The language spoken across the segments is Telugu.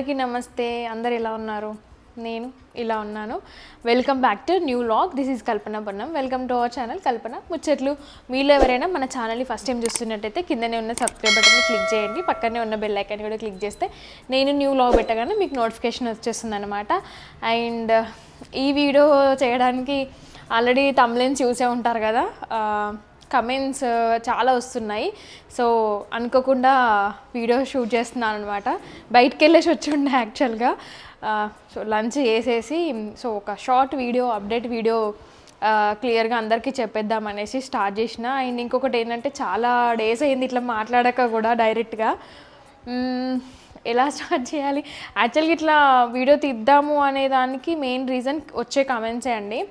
అందరికీ నమస్తే. అందరూ ఎలా ఉన్నారు? నేను ఇలా ఉన్నాను. Welcome back to new vlog. This is Kalpana Bonnam. Welcome to our channel Kalpana ముచ్చట్లు. మీలో ఎవరైనా మన ఛానల్ని ఫస్ట్ టైం చూస్తున్నట్టయితే కిందనే ఉన్న సబ్స్క్రైబ్ బటన్ని క్లిక్ చేయండి. పక్కనే ఉన్న బెల్ ఐకాన్ కూడా క్లిక్ చేస్తే నేను న్యూ వ్లాగ్ పెట్టగానే మీకు నోటిఫికేషన్ వచ్చేస్తుంది అనమాట. అండ్ ఈ వీడియో చేయడానికి ఆల్రెడీ తమ్లైన్స్ చూసే ఉంటారు కదా, కమెంట్స్ చాలా వస్తున్నాయి. సో అనుకోకుండా వీడియో షూట్ చేస్తున్నాను అనమాట. బయటికి వెళ్ళేసి వచ్చి ఉండే యాక్చువల్గా. సో లంచ్ చేసేసి సో ఒక షార్ట్ వీడియో, అప్డేట్ వీడియో క్లియర్గా అందరికీ చెప్పేద్దాం అనేసి స్టార్ట్ చేసిన. అండ్ ఇంకొకటి ఏంటంటే చాలా డేస్ అయింది ఇట్లా మాట్లాడక కూడా డైరెక్ట్గా ఎలా స్టార్ట్ చేయాలి. యాక్చువల్గా ఇట్లా వీడియో తీద్దాము అనే దానికి మెయిన్ రీజన్ వచ్చే కమెంట్సే అండి.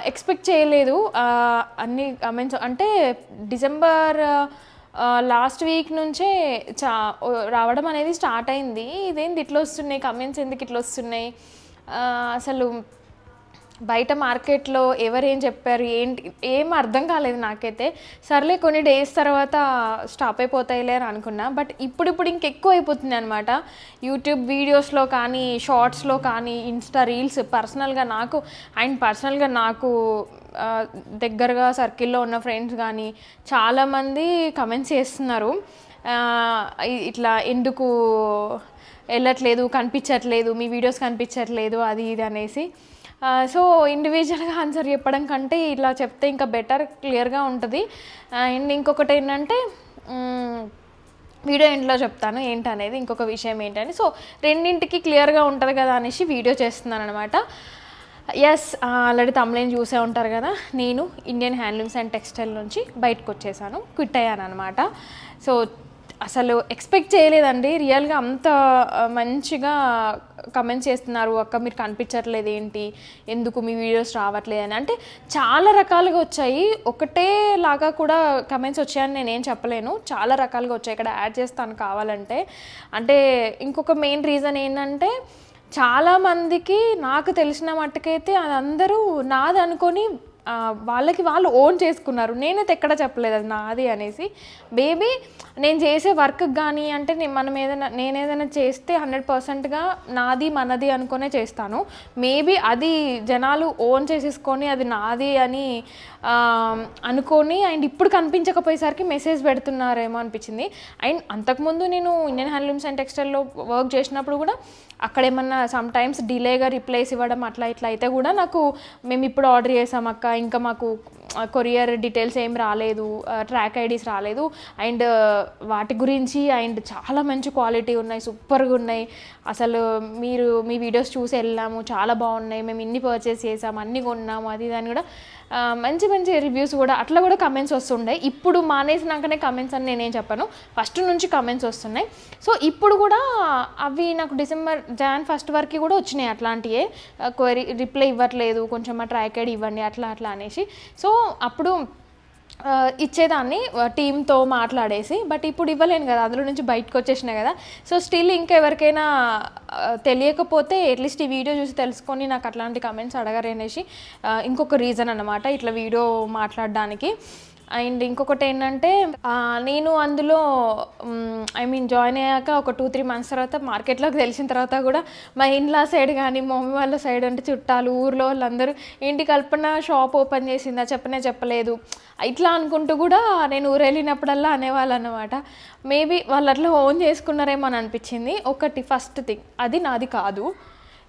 ఎక్స్పెక్ట్ చేయలేదు అన్ని కమెంట్స్. అంటే డిసెంబర్ లాస్ట్ వీక్ నుంచే రావడం అనేది స్టార్ట్ అయింది. ఇదేంటి ఇట్లా వస్తున్నాయి కమెంట్స్, ఎందుకు ఇట్లా వస్తున్నాయి, అసలు బయట మార్కెట్లో ఎవరేం చెప్పారు ఏంటి ఏం అర్థం కాలేదు నాకైతే. సర్లే కొన్ని డేస్ తర్వాత స్టాప్ అయిపోతాయిలే అని అనుకున్నా. బట్ ఇప్పుడు ఇంకెక్కువ అయిపోతుంది అనమాట. యూట్యూబ్ వీడియోస్లో కానీ, షార్ట్స్లో కానీ, ఇన్స్టా రీల్స్, పర్సనల్గా నాకు దగ్గరగా సర్కిల్లో ఉన్న ఫ్రెండ్స్ కానీ చాలామంది కమెంట్స్ చేస్తున్నారు. ఇట్లా ఎందుకు వెళ్ళట్లేదు, కనిపించట్లేదు, మీ వీడియోస్ కనిపించట్లేదు, అది ఇది అనేసి. సో ఇండివిజువల్గా ఆన్సర్ చెప్పడం కంటే ఇలా చెప్తే ఇంకా బెటర్, క్లియర్గా ఉంటుంది. అండ్ ఇంకొకటి ఏంటంటే వీడియో ఎండ్లో చెప్తాను ఏంటనేది, ఇంకొక విషయం ఏంటని. సో రెండింటికి క్లియర్గా ఉంటుంది కదా అనేసి వీడియో చేస్తున్నాను అనమాట. ఎస్, ఆల్రెడీ తమ్లైన్ చూసే ఉంటారు కదా, నేను ఇండియన్ హ్యాండ్లూమ్స్ అండ్ టెక్స్టైల్ నుంచి బయటకు వచ్చేసాను, క్విట్ అయ్యాను అనమాట. సో అసలు ఎక్స్పెక్ట్ చేయలేదండి రియల్గా అంత మంచిగా కమెంట్స్ చేస్తున్నారు. అక్క మీరు కనిపించట్లేదు ఏంటి, ఎందుకు మీ వీడియోస్ రావట్లేదు అని. అంటే చాలా రకాలుగా వచ్చాయి, ఒకటేలాగా కూడా కమెంట్స్ వచ్చాయని నేనేం చెప్పలేను. చాలా రకాలుగా వచ్చాయి, ఇక్కడ యాడ్ చేస్తాను కావాలంటే. అంటే ఇంకొక మెయిన్ రీజన్ ఏంటంటే చాలామందికి నాకు తెలిసిన మట్టుకైతే అదందరూ నాది అనుకొని వాళ్ళకి వాళ్ళు ఓన్ చేసుకున్నారు. నేనైతే ఎక్కడ చెప్పలేదు అది నాది అనేసి. బేబీ నేను చేసే వర్క్ కానీ అంటే నేను ఏదైనా చేస్తే 100%గా నాది మనది అనుకునే చేస్తాను. మేబీ అది జనాలు ఓన్ చేసేసుకొని అది నాది అని అనుకొని అండ్ ఇప్పుడు కనిపించకపోయేసరికి మెసేజ్ పెడుతున్నారేమో అనిపించింది. అండ్ అంతకుముందు నేను ఇండియన్ హ్యాండ్లూమ్స్ అండ్ టెక్స్టైల్లో వర్క్ చేసినప్పుడు కూడా అక్కడ ఏమన్నా సమ్ టైమ్స్ డిలేగా రిప్లైస్ ఇవ్వడం అట్లా ఇట్లా అయితే కూడా నాకు మేము ఇప్పుడు ఆర్డర్ చేసాం అక్క, ఇంకా మాకు కొరియర్ డీటెయిల్స్ ఏం రాలేదు, ట్రాక్ ఐడీస్ రాలేదు, అండ్ వాటి గురించి అండ్ చాలా మంచి క్వాలిటీ ఉన్నాయి, సూపర్గా ఉన్నాయి, అసలు మీ వీడియోస్ చూసి వెళ్ళాము, చాలా బాగున్నాయి, మేము ఇన్ని పర్చేస్ చేసాము, అన్నీ కొన్నాము, అది దాన్ని కూడా మంచి రివ్యూస్ కూడా అట్లా కూడా కమెంట్స్ వస్తుండే. ఇప్పుడు మానేసినాకనే కమెంట్స్ అని నేనేం చెప్పాను, ఫస్ట్ నుంచి కమెంట్స్ వస్తున్నాయి. సో ఇప్పుడు కూడా అవి నాకు జాన్ 1 వరకు కూడా వచ్చినాయి అట్లాంటివే. క్వరీ రిప్లై ఇవ్వట్లేదు, కొంచెం మా ట్రాక్ ఐడి ఇవ్వండి అట్లా అనేసి. సో అప్పుడు ఇచ్చేదాన్ని టీంతో మాట్లాడేసి. బట్ ఇప్పుడు ఇవ్వలేను కదా, అందులో నుంచి బయటకు వచ్చేసినా కదా. సో స్టిల్ ఇంకా ఎవరికైనా తెలియకపోతే అట్లీస్ట్ ఈ వీడియో చూసి తెలుసుకొని నాకు అట్లాంటి కమెంట్స్ అడగరనేసి ఇంకొక రీజన్ అన్నమాట ఇట్లా వీడియో మాట్లాడడానికి. అండ్ ఇంకొకటి ఏంటంటే నేను అందులో జాయిన్ అయ్యాక ఒక 2-3 మంత్స్ తర్వాత మార్కెట్లోకి తెలిసిన తర్వాత కూడా మా ఇంట్లో సైడ్ కానీ మా మమ్మీ వాళ్ళ సైడ్ అంటే చుట్టాలు, ఊర్లో వాళ్ళందరూ ఏంటి కల్పన షాప్ ఓపెన్ చేసిందా, చెప్పలేదు ఇట్లా అనుకుంటూ కూడా నేను ఊరు వెళ్ళినప్పుడల్లా అనేవాళ్ళు అన్నమాట. మేబీ వాళ్ళు అట్లా ఓన్ చేసుకున్నారేమో అని అనిపించింది. ఒకటి ఫస్ట్ థింగ్, అది నాది కాదు.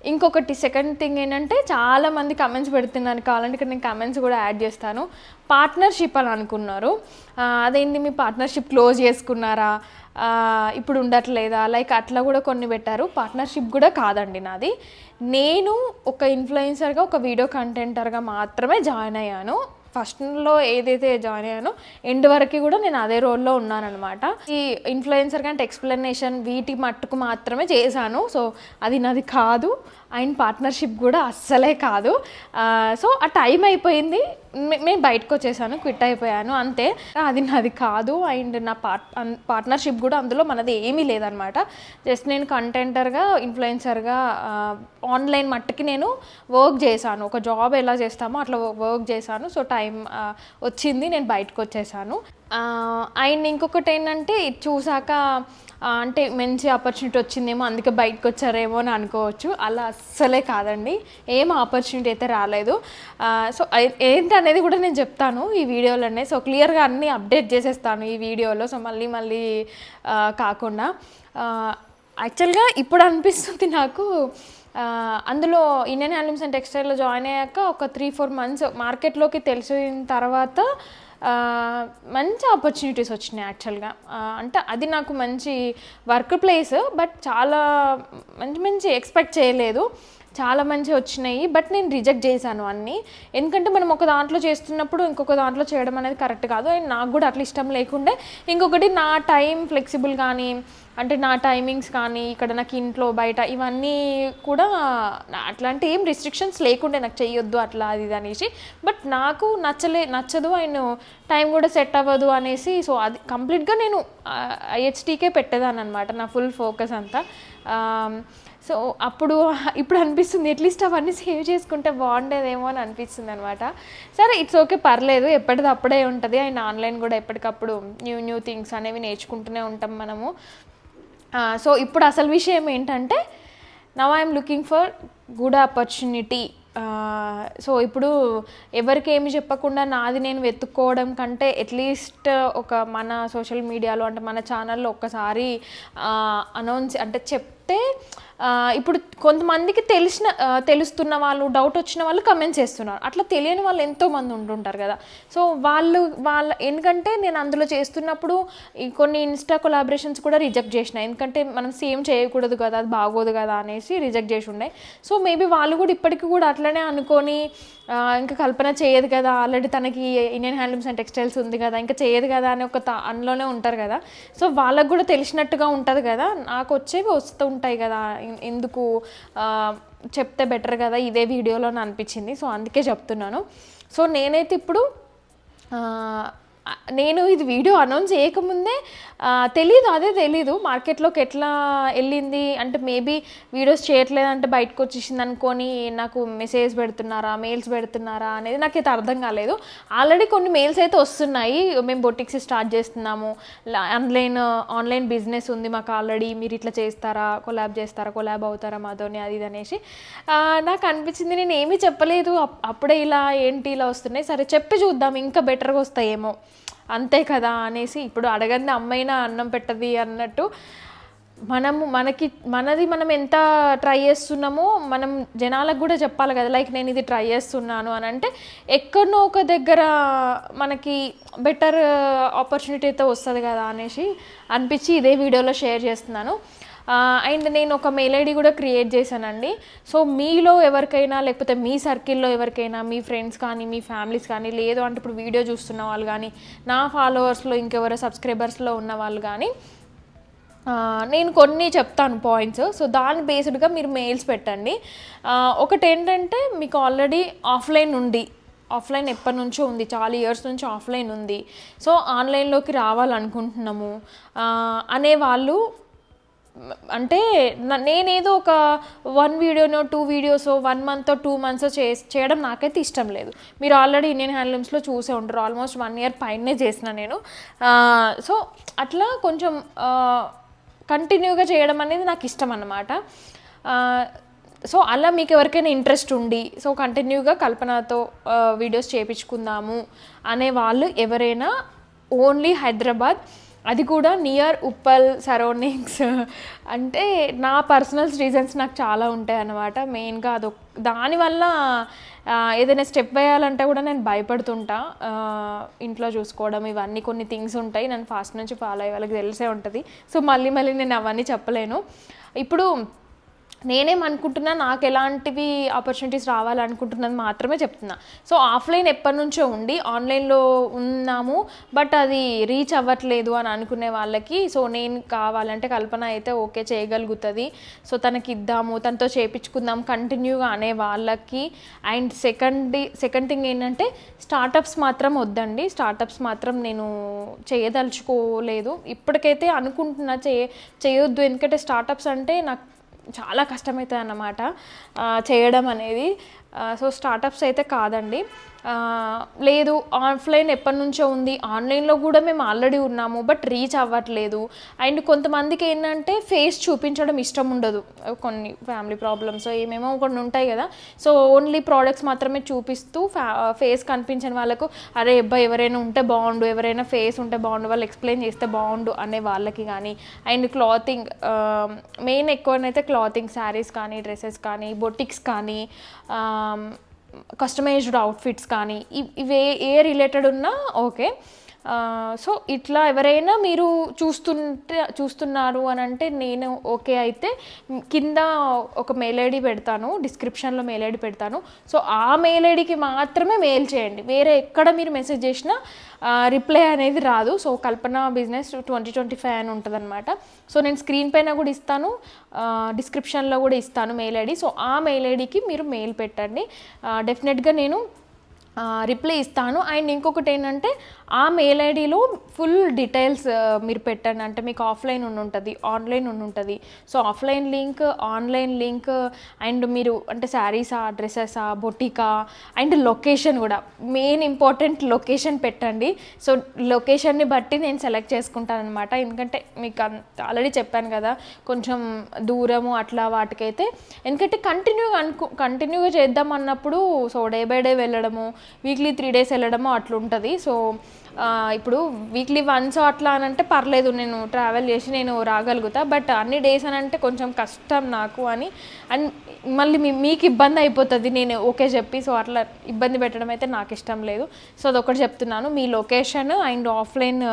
ఇంకొకటి సెకండ్ థింగ్ ఏంటంటే చాలామంది కమెంట్స్ పెడుతున్నాను, కావాలంటే ఇక్కడ నేను కమెంట్స్ కూడా యాడ్ చేస్తాను. పార్ట్నర్షిప్ అని అనుకున్నారు. అదేంటి మీ పార్ట్నర్షిప్ క్లోజ్ చేసుకున్నారా, ఇప్పుడు ఉండట్లేదా, లైక్ అట్లా కూడా కొన్ని పెట్టారు. పార్ట్నర్షిప్ కూడా కాదండి నాది. నేను ఒక ఇన్ఫ్లుయెన్సర్గా, ఒక వీడియో కంటెంటర్గా మాత్రమే జాయిన్ అయ్యాను. ఫస్ట్లో ఏదైతే జాయిన్ అయ్యానో ఎండ్ వరకు కూడా నేను అదే రోల్లో ఉన్నానన్నమాట. ఈ ఇన్ఫ్లుయెన్సర్ కంటే ఎక్స్ప్లెనేషన్ వీటి మట్టుకు మాత్రమే చేశాను. సో అది నాది కాదు. అండ్ పార్ట్నర్షిప్ కూడా అస్సలే కాదు. సో ఆ టైం అయిపోయింది, నేను బయటకు వచ్చేసాను, క్విట్ అయిపోయాను అంతే. అది నాది కాదు. అండ్ నా పార్ట్నర్షిప్ కూడా అందులో మనది ఏమీ లేదనమాట. జస్ట్ నేను కంటెంటర్గా, ఇన్ఫ్లుయెన్సర్గా ఆన్లైన్ మట్టుకి నేను వర్క్ చేశాను. ఒక జాబ్ ఎలా చేస్తామో అట్లా వర్క్ చేశాను. సో టైం వచ్చింది, నేను బయటకు వచ్చేసాను. అండ్ ఇంకొకటి ఏంటంటే చూసాక అంటే మంచి ఆపర్చునిటీ వచ్చిందేమో అందుకే బయటకు వచ్చారేమో అని అనుకోవచ్చు. అలా అస్సలే కాదండి, ఏం ఆపర్చునిటీ అయితే రాలేదు. సో ఏంటనేది కూడా నేను చెప్తాను ఈ వీడియోలోనే. సో క్లియర్గా అన్నీ అప్డేట్ చేసేస్తాను ఈ వీడియోలో. సో మళ్ళీ కాకుండా యాక్చువల్గా ఇప్పుడు అనిపిస్తుంది నాకు, అందులో ఇండియన్ హ్యాండ్లూమ్స్ అండ్ టెక్స్టైల్లో జాయిన్ అయ్యాక ఒక 3-4 months మార్కెట్లోకి తెలిసిన తర్వాత మంచి ఆపర్చునిటీస్ వచ్చినాయి యాక్చువల్గా. అంటే అది నాకు మంచి వర్క్ ప్లేస్, బట్ చాలా మంచి ఎక్స్పెక్ట్ చేయలేదు, చాలా మంచి వచ్చినాయి. బట్ నేను రిజెక్ట్ చేశాను అన్నీ. ఎందుకంటే మనం ఒక దాంట్లో చేస్తున్నప్పుడు ఇంకొక దాంట్లో చేయడం అనేది కరెక్ట్ కాదు. అండ్ నాకు కూడా అట్లా ఇష్టం లేకుండే. ఇంకొకటి నా టైం ఫ్లెక్సిబుల్ కానీ, అంటే నా టైమింగ్స్ కానీ, ఇక్కడ నాకు ఇంట్లో బయట ఇవన్నీ కూడా అట్లాంటి ఏం రిస్ట్రిక్షన్స్ లేకుండే నాకు చెయ్యొద్దు అట్లా అది ఇది అనేసి. బట్ నాకు నచ్చదు అండ్ టైం కూడా సెట్ అవ్వదు అనేసి. సో అది కంప్లీట్గా నేను ఐహెచ్టీకే పెట్టేదాన్ని అనమాట, నా ఫుల్ ఫోకస్ అంతా. సో ఇప్పుడు అనిపిస్తుంది అట్లీస్ట్ అవన్నీ సేవ్ చేసుకుంటే బాగుండేదేమో అని అనిపిస్తుంది అనమాట. సరే ఇట్స్ ఓకే, పర్లేదు, ఎప్పటిది అప్పుడే ఉంటుంది. అండ్ ఆన్లైన్ కూడా ఎప్పటికప్పుడు న్యూ థింగ్స్ అనేవి నేర్చుకుంటూనే ఉంటాం మనము. సో ఇప్పుడు అసలు విషయం ఏంటంటే, now I'm looking for good opportunity. So ఇప్పుడు ఎవరికి ఏమి చెప్పకుండా నాది నేను వెతుక్కోవడం కంటే అట్లీస్ట్ ఒక మన సోషల్ మీడియాలో అంటే మన ఛానల్లో ఒక్కసారి అనౌన్స్ అంటే చెప్తే, ఇప్పుడు కొంతమందికి తెలుస్తున్న వాళ్ళు, డౌట్ వచ్చిన వాళ్ళు కమెంట్స్ చేస్తున్నారు. అట్లా తెలియని వాళ్ళు ఎంతోమంది ఉంటుంటారు కదా. సో వాళ్ళ ఎందుకంటే నేను అందులో చేస్తున్నప్పుడు కొన్ని ఇన్స్టా కొలాబరేషన్స్ కూడా రిజెక్ట్ చేసిన, ఎందుకంటే మనం సేమ్ చేయకూడదు కదా, అది బాగోదు కదా అనేసి రిజెక్ట్ చేసి ఉండే. సో మేబీ వాళ్ళు కూడా ఇప్పటికీ కూడా అట్లనే అనుకొని ఇంకా కల్పన చేయదు కదా, ఆల్రెడీ తనకి ఇండియన్ హ్యాండ్లూమ్స్ అండ్ టెక్స్టైల్స్ ఉంది కదా, ఇంకా చేయదు కదా అని ఒక అందులోనే ఉంటారు కదా. సో వాళ్ళకు కూడా తెలిసినట్టుగా ఉంటుంది కదా, నాకు వచ్చేవి వస్తూ ఉంటాయి కదా, ఎందుకు చెప్తే బెటర్ కదా ఇదే వీడియోలో అనిపించింది. సో అందుకే చెప్తున్నాను. సో నేనైతే ఇప్పుడు నేను ఇది వీడియో అనౌన్స్ చేయకముందే తెలీదు మార్కెట్లోకి ఎట్లా వెళ్ళింది అంటే, మేబీ వీడియోస్ చేయట్లేదంటే బయటకు వచ్చేసింది అనుకొని నాకు మెసేజ్ పెడుతున్నారా, మెయిల్స్ పెడుతున్నారా అనేది నాకైతే అర్థం కాలేదు. ఆల్రెడీ కొన్ని మెయిల్స్ అయితే వస్తున్నాయి, మేము బొటిక్స్ స్టార్ట్ చేస్తున్నాము, ఆన్లైన్ బిజినెస్ ఉంది మాకు ఆల్రెడీ, మీరు ఇట్లా చేస్తారా, కొలాబ్ అవుతారా మాతోని, అది ఇది అనేసి. నాకు అనిపించింది నేను ఏమీ చెప్పలేదు, అప్పుడే ఇలా వస్తున్నాయి, సరే చెప్పి చూద్దాం ఇంకా బెటర్గా వస్తాయేమో అంతే కదా అనేసి. ఇప్పుడు అడగంది అమ్మైనా అన్నం పెట్టది అన్నట్టు మనది మనం ఎంత ట్రై చేస్తున్నామో మనం జనాలకు కూడా చెప్పాలి కదా, లైక్ నేను ఇది ట్రై చేస్తున్నాను అని. అంటే ఎక్కడనో ఒక దగ్గర మనకి బెటర్ ఆపర్చునిటీ అయితే వస్తుంది కదా అనేసి అనిపించి ఇదే వీడియోలో షేర్ చేస్తున్నాను. అండ్ నేను ఒక మెయిల్ ఐడి కూడా క్రియేట్ చేశానండి. సో మీలో ఎవరికైనా, లేకపోతే మీ సర్కిల్లో ఎవరికైనా, మీ ఫ్రెండ్స్ కానీ, మీ ఫ్యామిలీస్ కానీ, లేదు అంటే ఇప్పుడు వీడియో చూస్తున్న వాళ్ళు కానీ, నా ఫాలోవర్స్లో ఇంకెవరో సబ్స్క్రైబర్స్లో ఉన్న వాళ్ళు కానీ, నేను కొన్ని చెప్తాను పాయింట్స్. సో దాని బేస్డ్గా మీరు మెయిల్స్ పెట్టండి. ఒకటి ఏంటంటే, మీకు ఆల్రెడీ ఆఫ్లైన్ ఎప్పటి నుంచో ఉంది, చాలా ఇయర్స్ నుంచి ఆఫ్లైన్ ఉంది, సో ఆన్లైన్లోకి రావాలనుకుంటున్నాము అనేవాళ్ళు, అంటే నేనేదో ఒక 1 వీడియోనో 2 వీడియోసో 1 month 2 months చేయడం నాకైతే ఇష్టం లేదు. మీరు ఆల్రెడీ ఇండియన్ హ్యాండ్లూమ్స్లో చూసే ఉంటారు, ఆల్మోస్ట్ 1 year పైనే చేసిన నేను. సో అట్లా కొంచెం కంటిన్యూగా చేయడం అనేది నాకు ఇష్టం అన్నమాట. సో అలా మీకు ఎవరికైనా ఇంట్రెస్ట్ ఉండి, సో కంటిన్యూగా కల్పనతో వీడియోస్ చేయించుకుందాము అనే వాళ్ళు ఎవరైనా, ఓన్లీ హైదరాబాద్, అది కూడా నియర్ ఉప్పల్ సరౌండింగ్స్. అంటే నా పర్సనల్ రీజన్స్ నాకు చాలా ఉంటాయి అన్నమాట. మెయిన్గా దానివల్ల ఏదైనా స్టెప్ వేయాలంటే కూడా నేను భయపడుతుంటా. ఇంట్లో చూసుకోవడం ఇవన్నీ కొన్ని థింగ్స్ ఉంటాయి, నన్ను ఫాస్ట్ నుంచి ఫాలో అయ్యే వాళ్ళకి తెలిసే ఉంటుంది. సో మళ్ళీ నేను అవన్నీ చెప్పలేను. ఇప్పుడు నేనేమనుకుంటున్నా, నాకు ఎలాంటివి ఆపర్చునిటీస్ రావాలనుకుంటున్నది మాత్రమే చెప్తున్నా. సో ఆఫ్లైన్ ఎప్పటి నుంచో ఉండి ఆన్లైన్లో ఉన్నాము, బట్ అది రీచ్ అవ్వట్లేదు అని అనుకునే వాళ్ళకి, సో నేను కావాలంటే కల్పన అయితే ఓకే చేయగలుగుతుంది, సో తనకి ఇద్దాము, తనతో చేయించుకుందాం కంటిన్యూగా అనే వాళ్ళకి. అండ్ సెకండ్ థింగ్ ఏంటంటే, స్టార్టప్స్ మాత్రం వద్దండి. స్టార్టప్స్ మాత్రం నేను చేయదలుచుకోలేదు ఇప్పటికైతే, అనుకుంటున్నా చేయొద్దు. ఎందుకంటే స్టార్టప్స్ అంటే నాకు చాలా కష్టమవుతుంది అన్నమాట చేయడం అనేది. సో స్టార్టప్స్ అయితే కాదండి. లేదు ఆఫ్లైన్ ఎప్పటి నుంచో ఉంది, ఆన్లైన్లో కూడా మేము ఆల్రెడీ ఉన్నాము బట్ రీచ్ అవ్వట్లేదు. అండ్ కొంతమందికి ఏంటంటే ఫేస్ చూపించడం ఇష్టం ఉండదు, కొన్ని ఫ్యామిలీ ప్రాబ్లమ్స్ ఏమేమో కొన్ని ఉంటాయి కదా. సో ఓన్లీ ప్రోడక్ట్స్ మాత్రమే చూపిస్తూ ఫేస్ కనిపించని వాళ్ళకు అరే అబ్బాయి ఎవరైనా ఉంటే బాగుండు, ఎవరైనా ఫేస్ ఉంటే బాగుండు, వాళ్ళు ఎక్స్ప్లెయిన్ చేస్తే బాగుండు అనే వాళ్ళకి కానీ. అండ్ క్లాతింగ్ మెయిన్ ఎక్కువనైతే క్లాతింగ్, శారీస్ కానీ, డ్రెస్సెస్ కానీ, బొటిక్స్ కానీ, కస్టమైజ్డ్ అవుట్ఫిట్స్ కానీ, ఇవే ఏ రిలేటెడ్ ఉన్నా ఓకే. సో ఇట్లా ఎవరైనా మీరు చూస్తున్నారు అని అంటే నేను ఓకే అయితే కింద ఒక మెయిల్ ఐడి పెడతాను, డిస్క్రిప్షన్లో మెయిల్ ఐడి పెడతాను. సో ఆ మెయిల్ ఐడికి మాత్రమే మెయిల్ చేయండి, వేరే ఎక్కడ మీరు మెసేజ్ చేసినా రిప్లై అనేది రాదు. సో కల్పన బిజినెస్ 2025 అని ఉంటుంది అనమాట. సో నేను స్క్రీన్ పైన కూడా ఇస్తాను, డిస్క్రిప్షన్లో కూడా ఇస్తాను మెయిల్ ఐడి. సో ఆ మెయిల్ ఐడికి మీరు మెయిల్ పెట్టండి, డెఫినెట్గా నేను రిప్లై ఇస్తాను. అండ్ ఇంకొకటి ఏంటంటే ఆ మెయిల్ ఐడిలో ఫుల్ డీటెయిల్స్ మీరు పెట్టండి. అంటే మీకు ఆఫ్లైన్ ఉంటుంది, ఆన్లైన్ ఉంటుంది. So offline link, online link, and మీరు అంటే శారీసా, డ్రెస్సెసా, బొటికా, అండ్ లొకేషన్ కూడా మెయిన్ ఇంపార్టెంట్, లొకేషన్ పెట్టండి. సో లొకేషన్ని బట్టి నేను సెలెక్ట్ చేసుకుంటాను అనమాట. ఎందుకంటే మీకు ఆల్రెడీ చెప్పాను కదా కొంచెం దూరము అట్లా వాటికైతే, ఎందుకంటే కంటిన్యూగా చేద్దాం అన్నప్పుడు సో డే బై డే వెళ్ళడము, వీక్లీ 3 days వెళ్ళడము అట్లా ఉంటుంది. సో ఇప్పుడు వీక్లీ వన్స్ అట్లా అని అంటే పర్లేదు, నేను ట్రావెల్ చేసి నేను రాగలుగుతా. బట్ అన్ని డేస్ అని అంటే కొంచెం కష్టం నాకు అని, అండ్ మళ్ళీ మీకు ఇబ్బంది అయిపోతుంది నేను ఓకే చెప్పి. సో అట్లా ఇబ్బంది పెట్టడం అయితే నాకు ఇష్టం లేదు. సో అదొకటి చెప్తున్నాను, మీ location and offline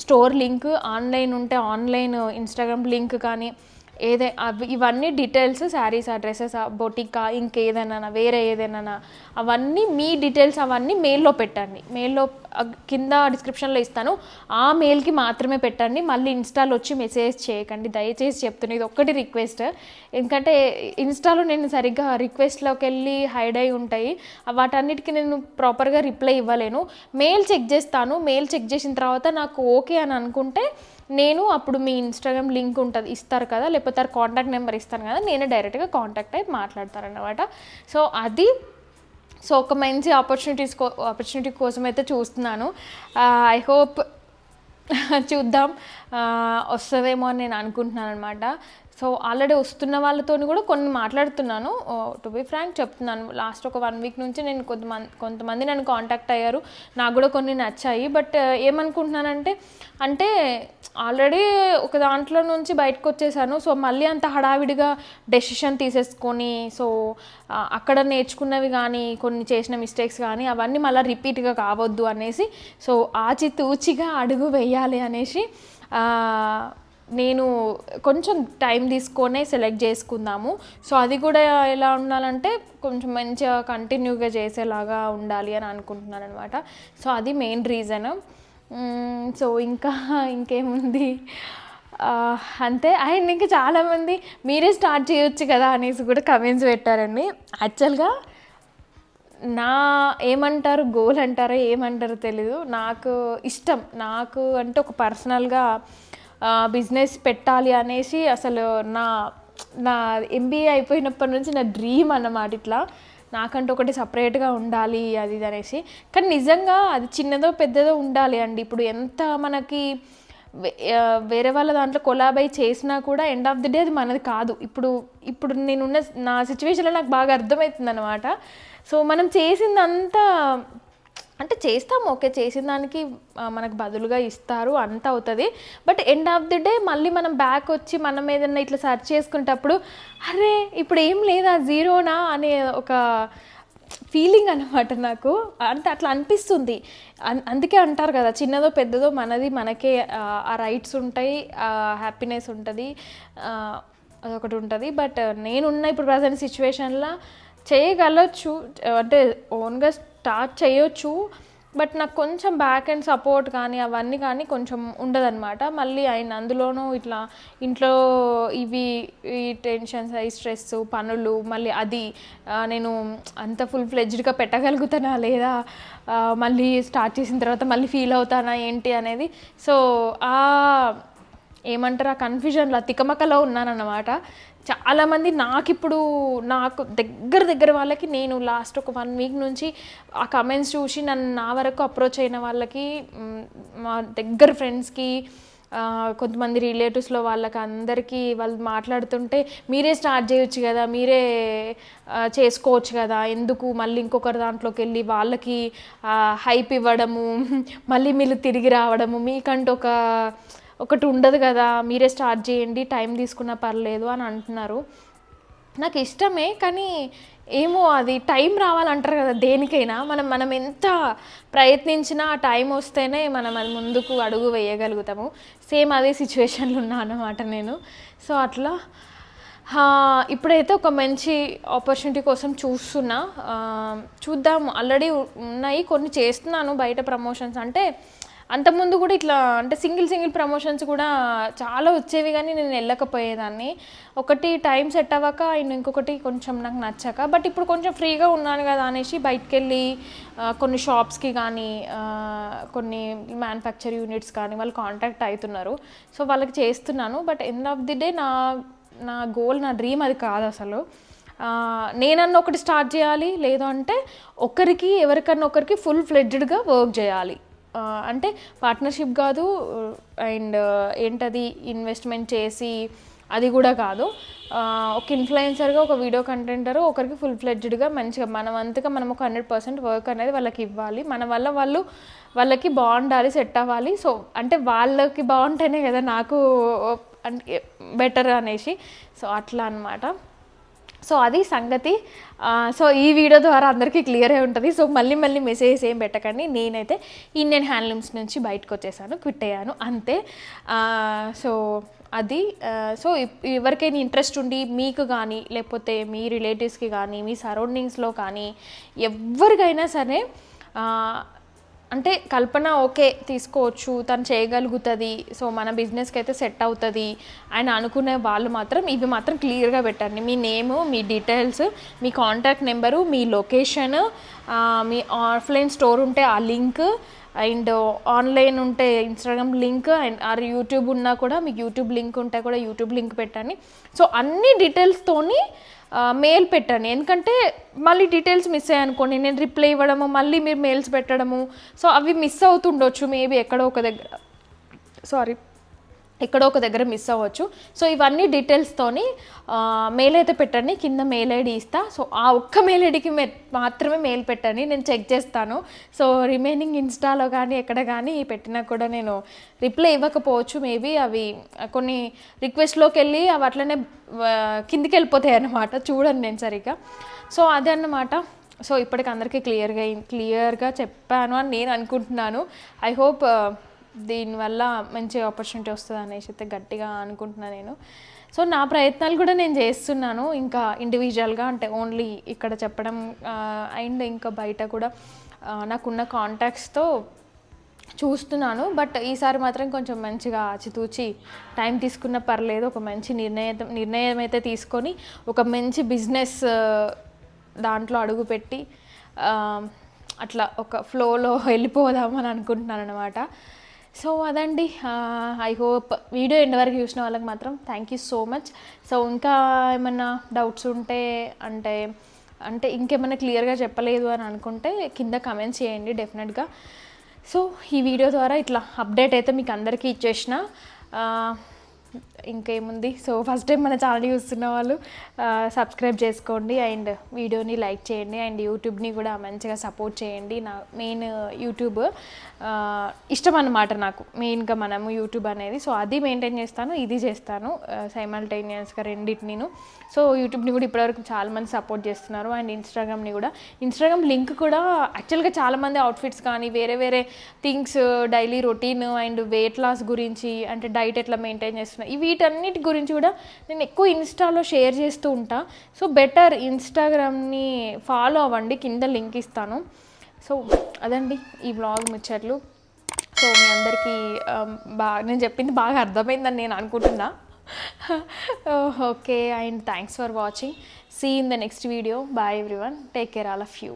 store link, online ఉంటే ఆన్లైన్ ఇన్స్టాగ్రామ్ లింక్ కానీ ఇవన్నీ డీటెయిల్స్, శారీస్, డ్రెస్సెస్, బొటికా, ఇంకేదైనా వేరే ఏదైనా అవన్నీ మీ డీటెయిల్స్ అవన్నీ మెయిల్లో పెట్టండి. మెయిల్లో కింద డిస్క్రిప్షన్లో ఇస్తాను, ఆ మెయిల్కి మాత్రమే పెట్టండి. మళ్ళీ ఇన్స్టాలో వచ్చి మెసేజ్ చేయకండి, దయచేసి చెప్తున్నాను. ఇది ఒక్కటి రిక్వెస్ట్, ఎందుకంటే ఇన్స్టాలో నేను సరిగ్గా రిక్వెస్ట్లోకి వెళ్ళి హైడ్ అయి ఉంటాయి, వాటన్నిటికీ నేను ప్రాపర్గా రిప్లై ఇవ్వలేను. మెయిల్ చెక్ చేస్తాను, మెయిల్ చెక్ చేసిన తర్వాత నాకు ఓకే అని అనుకుంటే నేను అప్పుడు మీ ఇన్స్టాగ్రామ్ లింక్ ఉంటుంది ఇస్తారు కదా, లేకపోతే కాంటాక్ట్ నెంబర్ ఇస్తాను కదా, నేనే డైరెక్ట్గా కాంటాక్ట్ అయ్యి మాట్లాడతారన్నమాట. సో అది సో ఒక మంచి ఆపర్చునిటీ కోసం అయితే చూస్తున్నాను. ఐ హోప్ చూద్దాం వస్తుందేమో అని నేను అనుకుంటున్నాను అనమాట. సో ఆల్రెడీ వస్తున్న వాళ్ళతో కూడా కొన్ని మాట్లాడుతున్నాను, టు బి ఫ్రాంక్ చెప్తున్నాను. లాస్ట్ ఒక 1 week నుంచి నేను కొంతమంది నన్ను కాంటాక్ట్ అయ్యారు, నాకు కూడా కొన్ని నచ్చాయి. బట్ ఏమనుకుంటున్నానంటే అంటే ఆల్రెడీ ఒక దాంట్లో నుంచి బయటకు వచ్చేసాను. సో మళ్ళీ అంత హడావిడిగా డెసిషన్ తీసేసుకొని సో అక్కడ నేర్చుకున్నవి కానీ కొన్ని చేసిన మిస్టేక్స్ కానీ అవన్నీ మళ్ళీ రిపీట్గా కావద్దు అనేసి, సో ఆచితూచిగా అడుగు వేయాలి అనేసి నేను కొంచెం టైం తీసుకొనే సెలెక్ట్ చేసుకుందాము. సో అది కూడా ఎలా ఉండాలంటే కొంచెం మంచిగా కంటిన్యూగా చేసేలాగా ఉండాలి అని అనుకుంటున్నాను అనమాట. సో అది మెయిన్ రీజన్. సో ఇంకేముంది అంతే. అండ్ ఇంకా చాలామంది మీరే స్టార్ట్ చేయొచ్చు కదా అనేసి కూడా కమెంట్స్ పెట్టారండి. యాక్చువల్గా ఏమంటారు గోల్ అంటారో ఏమంటారో తెలీదు, నాకు ఇష్టం, నాకు అంటే ఒక పర్సనల్గా బిజినెస్ పెట్టాలి అనేసి అసలు నా MBA అయిపోయినప్పటి నుంచి నా డ్రీమ్ అన్నమాట. ఇట్లా నాకంటూ ఒకటి సపరేట్గా ఉండాలి అది ఇది అనేసి. కానీ నిజంగా అది చిన్నదో పెద్దదో ఉండాలి అండి. ఇప్పుడు ఎంత మనకి వేరే వాళ్ళ దాంట్లో కొలాబై చేసినా కూడా ఎండ్ ఆఫ్ ది డే అది మనది కాదు. ఇప్పుడు నేనున్న నా సిచ్యువేషన్లో నాకు బాగా అర్థమవుతుంది అనమాట. సో మనం చేసిందంతా అంటే చేస్తాము ఓకే, చేసిన దానికి మనకు బదులుగా ఇస్తారు అంత అవుతుంది. But end of the day మళ్ళీ మనం బ్యాక్ వచ్చి మనం ఏదన్నా ఇట్లా సెర్చ్ చేసుకునేటప్పుడు అరే ఇప్పుడు ఏం లేదా జీరోనా అనే ఒక ఫీలింగ్ అనమాట నాకు. అంటే అట్లా అనిపిస్తుంది. అందుకే అంటారు కదా చిన్నదో పెద్దదో మనకే ఆ రైట్స్ ఉంటాయి, హ్యాపీనెస్ ఉంటుంది, అదొకటి ఉంటుంది. బట్ నేనున్న ఇప్పుడు ప్రజెంట్ సిచ్యువేషన్లో చేయగలచ్చు, అంటే ఓన్గా స్టార్ట్ చేయొచ్చు. బట్ నాకు కొంచెం బ్యాక్ అండ్ సపోర్ట్ కానీ అవన్నీ కానీ కొంచెం ఉండదన్నమాట. మళ్ళీ అందులోనూ ఇట్లా ఇంట్లో ఈ టెన్షన్స్, ఈ స్ట్రెస్, పనులు, మళ్ళీ అది నేను అంత ఫుల్ ఫ్లెడ్జ్డ్గా పెట్టగలుగుతానా లేదా, మళ్ళీ స్టార్ట్ చేసిన తర్వాత మళ్ళీ ఫీల్ అవుతానా ఏంటి అనేది. సో ఏమంటారు ఆ కన్ఫ్యూజన్లో తికమకలో ఉన్నానన్నమాట. చాలామంది నాకు దగ్గర వాళ్ళకి నేను లాస్ట్ ఒక 1 వీక్ నుంచి ఆ కమెంట్స్ చూసి నా వరకు అప్రోచ్ అయిన వాళ్ళకి, మా దగ్గర ఫ్రెండ్స్కి, కొంతమంది రిలేటివ్స్లో వాళ్ళకి అందరికీ వాళ్ళు మాట్లాడుతుంటే మీరే స్టార్ట్ చేయొచ్చు కదా, మీరే చేసుకోవచ్చు కదా, ఎందుకు మళ్ళీ ఇంకొకరి దాంట్లోకి వెళ్ళి వాళ్ళకి హైప్ ఇవ్వడము, మళ్ళీ మీరు తిరిగి రావడము, మీకంటూ ఒకటి ఉండదు కదా, మీరే స్టార్ట్ చేయండి, టైం తీసుకున్నా పర్లేదు అని అంటున్నారు. నాకు ఇష్టమే, కానీ ఏమో అది టైం రావాలంటారు కదా దేనికైనా. మనం ఎంత ప్రయత్నించినా ఆ టైం వస్తేనే మనం అది ముందుకు అడుగు వేయగలుగుతాము. సేమ్ అదే సిచ్యువేషన్లో ఉన్నా అన్నమాట నేను. సో అట్లా ఇప్పుడైతే ఒక మంచి ఆపర్చునిటీ కోసం చూద్దాం. ఆల్రెడీ ఉన్నాయి కొన్ని చేస్తున్నాను బయట ప్రమోషన్స్. అంటే అంతకుముందు కూడా ఇట్లా అంటే సింగిల్ ప్రమోషన్స్ కూడా చాలా వచ్చేవి, కానీ నేను వెళ్ళకపోయేదాన్ని. ఒకటి టైం సెట్ అవ్వక, ఇంకొకటి కొంచెం నాకు నచ్చక. బట్ ఇప్పుడు కొంచెం ఫ్రీగా ఉన్నాను కదా అనేసి బయటకు వెళ్ళి కొన్ని షాప్స్కి కానీ, కొన్ని మ్యానుఫ్యాక్చర్ యూనిట్స్ కానీ వాళ్ళు కాంటాక్ట్ అవుతున్నారు. సో వాళ్ళకి చేస్తున్నాను. But end of the day నా గోల్, నా డ్రీమ్ అది కాదు అసలు. నేనన్నా ఒకటి స్టార్ట్ చేయాలి, లేదు అంటే ఎవరికన్నా ఒకరికి ఫుల్ ఫ్లెడ్జ్డ్గా వర్క్ చేయాలి. అంటే పార్ట్నర్షిప్ కాదు, అండ్ ఏంటది ఇన్వెస్ట్మెంట్ చేసి అది కూడా కాదు. ఒక ఇన్ఫ్లుయెన్సర్గా, ఒక వీడియో కంటెంటర్ ఒకరికి ఫుల్ ఫ్లెడ్జ్డ్గా మంచిగా మనం ఒక 100% వర్క్ అనేది వాళ్ళకి ఇవ్వాలి. మన వల్ల వాళ్ళకి బాగుండాలి, సెట్ అవ్వాలి. సో అంటే వాళ్ళకి బాగుంటేనే కదా నాకు బెటర్ అనేసి. సో అట్లా అన్నమాట. సో అది సంగతి. సో ఈ వీడియో ద్వారా అందరికీ క్లియర్ అయి ఉంటుంది. సో మళ్ళీ మెసేజెస్ ఏం పెట్టకండి. నేనైతే ఇండియన్ హ్యాండ్లూమ్స్ నుంచి బయటకు వచ్చేసాను, క్విట్ అయ్యాను అంతే. సో అది. సో ఎవరికైనా ఇంట్రెస్ట్ ఉండి మీకు కానీ, లేకపోతే మీ రిలేటివ్స్కి కానీ, మీ సరౌండింగ్స్లో కానీ ఎవరికైనా సరే అంటే కల్పన ఓకే తీసుకోవచ్చు, తను చేయగలుగుతుంది, సో మన బిజినెస్కి అయితే సెట్ అవుతుంది అని అనుకునే వాళ్ళు మాత్రం ఇవి మాత్రం క్లియర్గా పెట్టండి. మీ నేము, మీ డీటెయిల్స్, మీ కాంటాక్ట్ నెంబరు, మీ లొకేషన్, మీ ఆఫ్లైన్ స్టోర్ ఉంటే ఆ లింక్, అండ్ ఆన్లైన్ ఉంటే Instagram link, and or YouTube ఉన్నా కూడా మీకు యూట్యూబ్ లింక్ ఉంటే కూడా యూట్యూబ్ లింక్ పెట్టండి. సో అన్ని డీటెయిల్స్తోని మెయిల్ పెట్టండి. ఎందుకంటే మళ్ళీ డీటెయిల్స్ మిస్ అయ్యాయనుకోండి, నేను రిప్లై ఇవ్వడము, మళ్ళీ మీరు మెయిల్స్ పెట్టడము, సో అవి మిస్ అవుతుండొచ్చు. మేబీ ఎక్కడో ఒక దగ్గర మిస్ అవ్వచ్చు. సో ఇవన్నీ డీటెయిల్స్తోని మెయిల్ అయితే పెట్టండి. కింద మెయిల్ ఐడి ఇస్తా. సో ఆ ఒక్క మెయిల్ ఐడికి మాత్రమే మెయిల్ పెట్టండి, నేను చెక్ చేస్తాను. సో రిమైనింగ్ ఇన్స్టాలో కానీ ఎక్కడ కానీ పెట్టినా కూడా నేను రిప్లై ఇవ్వకపోవచ్చు. మేబీ అవి కొన్ని రిక్వెస్ట్లోకి వెళ్ళి అవి అట్లనే కిందికి వెళ్ళిపోతాయి అన్నమాట, చూడండి నేను సరిగ్గా. సో అదే అన్నమాట. సో ఇప్పటికి అందరికీ క్లియర్గా చెప్పాను అని నేను అనుకుంటున్నాను. ఐ హోప్ దీనివల్ల మంచి ఆపర్చునిటీ వస్తుంది అనేసి అయితే గట్టిగా అనుకుంటున్నాను నేను. సో నా ప్రయత్నాలు కూడా నేను చేస్తున్నాను, ఇంకా ఇండివిజువల్గా, అంటే ఓన్లీ ఇక్కడ చెప్పడం అండ్ ఇంకా బయట కూడా నాకున్న కాంటాక్ట్స్తో చూస్తున్నాను. బట్ ఈసారి మాత్రం కొంచెం మంచిగా ఆచితూచి టైం తీసుకున్న పర్లేదు, ఒక మంచి నిర్ణయం అయితే తీసుకొని ఒక మంచి బిజినెస్ దాంట్లో అడుగుపెట్టి అట్లా ఒక ఫ్లోలో వెళ్ళిపోదామని అనుకుంటున్నాను అనమాట. సో అదండి. ఐ హోప్ వీడియో ఎండ్ వరకు చూసిన వాళ్ళకి మాత్రం thank you so much. So ఇంకా ఏమన్నా డౌట్స్ ఉంటే అంటే ఇంకేమైనా క్లియర్గా చెప్పలేదు అని అనుకుంటే కింద కమెంట్స్ చేయండి డెఫినెట్గా. సో ఈ వీడియో ద్వారా ఇట్లా అప్డేట్ అయితే మీకు అందరికీ ఇచ్చేసిన. ఇంకేముంది, సో ఫస్ట్ టైం మన ఛానల్ చూస్తున్న వాళ్ళు సబ్స్క్రైబ్ చేసుకోండి, అండ్ వీడియోని లైక్ చేయండి, అండ్ యూట్యూబ్ని కూడా మంచిగా సపోర్ట్ చేయండి. నా మెయిన్ యూట్యూబ్ ఇష్టం అన్నమాట నాకు, మెయిన్గా మనము యూట్యూబ్ అనేది. సో అది మెయింటైన్ చేస్తాను, ఇది చేస్తాను సైమల్టేనియస్గా రెండింటిని. సో యూట్యూబ్ని కూడా ఇప్పటివరకు చాలామంది సపోర్ట్ చేస్తున్నారు, అండ్ ఇన్స్టాగ్రామ్ని కూడా. ఇన్స్టాగ్రామ్ లింక్ కూడా యాక్చువల్గా చాలామంది అవుట్ఫిట్స్ కానీ వేరే things, daily routine and weight loss గురించి, అంటే డైట్ ఎట్లా మెయింటైన్ చేస్తున్నా, వీటన్నిటి గురించి కూడా నేను ఎక్కువ ఇన్స్టాలో షేర్ చేస్తూ ఉంటా. సో బెటర్ ఇన్స్టాగ్రామ్ని ఫాలో అవ్వండి, కింద లింక్ ఇస్తాను. సో అదండి ఈ వ్లాగ్ ముచ్చట్లు. సో మీ అందరికీ నేను చెప్పింది బాగా అర్థమైందని నేను అనుకుంటున్నా. Okay, and thanks for watching. See in the next video. Bye everyone, take care all of you.